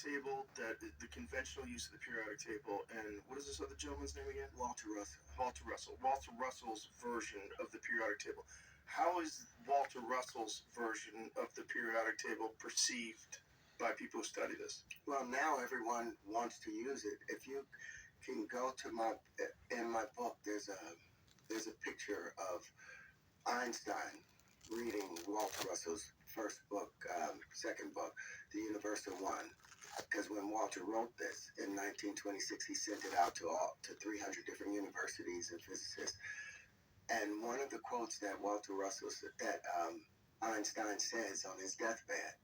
table, the conventional use of the periodic table, and what is this other gentleman's name again? Walter Russell. Walter Russell. Walter Russell's version of the periodic table. How is Walter Russell's version of the periodic table perceived by people who study this? Well, now everyone wants to use it. If you can go to in my book, there's a picture of Einstein reading Walter Russell's first book, second book, The Universal One. Because when Walter wrote this in 1926, he sent it out to 300 different universities and physicists. And one of the quotes that Einstein says on his deathbed,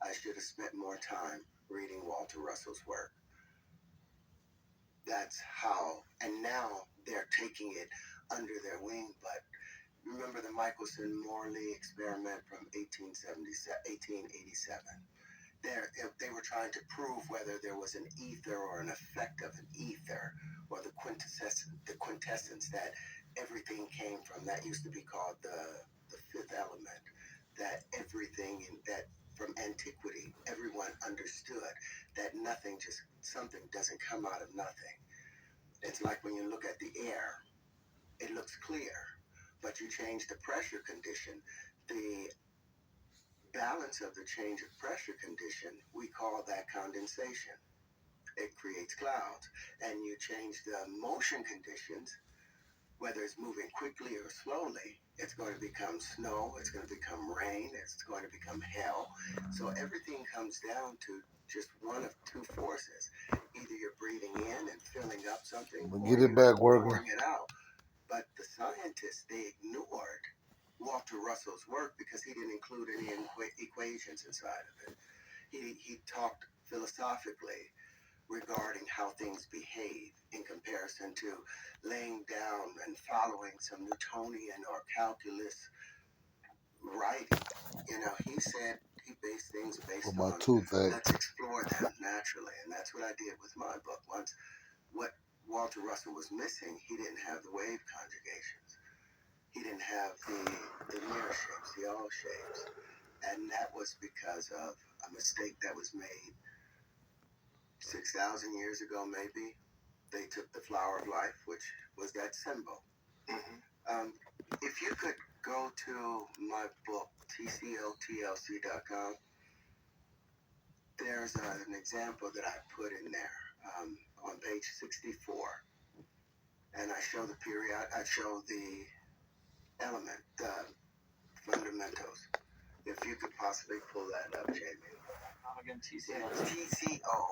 I should have spent more time reading Walter Russell's work. That's how, and now they're taking it under their wing. But remember the Michelson-Morley experiment from 1887? They were trying to prove whether there was an ether or an effect of an ether, or the quintessence that everything came from. That used to be called the fifth element. That everything that from antiquity, everyone understood that something doesn't come out of nothing. It's like when you look at the air, it looks clear, but you change the pressure condition, the balance of the change of pressure condition, we call that condensation. It creates clouds. And you change the motion conditions, whether it's moving quickly or slowly, it's going to become snow, it's going to become rain, it's going to become hail. So everything comes down to just one of two forces. Either you're breathing in and filling up something, or Get it back working. pouring it out. But the scientists, they ignored Walter Russell's work because he didn't include any equations inside of it. He talked philosophically regarding how things behave in comparison to laying down and following some Newtonian or calculus writing. He said he based things based on let's explore them naturally, and that's what I did with my book. Once what Walter Russell was missing, he didn't have the wave conjugations. He didn't have the near shapes, the all shapes. And that was because of a mistake that was made 6,000 years ago, maybe. They took the flower of life, which was that symbol. Mm-hmm. If you could go to my book, tcotlc.com, there's an example that I put in there on page 64. And I show the element, the fundamentals. If you could possibly pull that up, Jamie. Again, TCLC.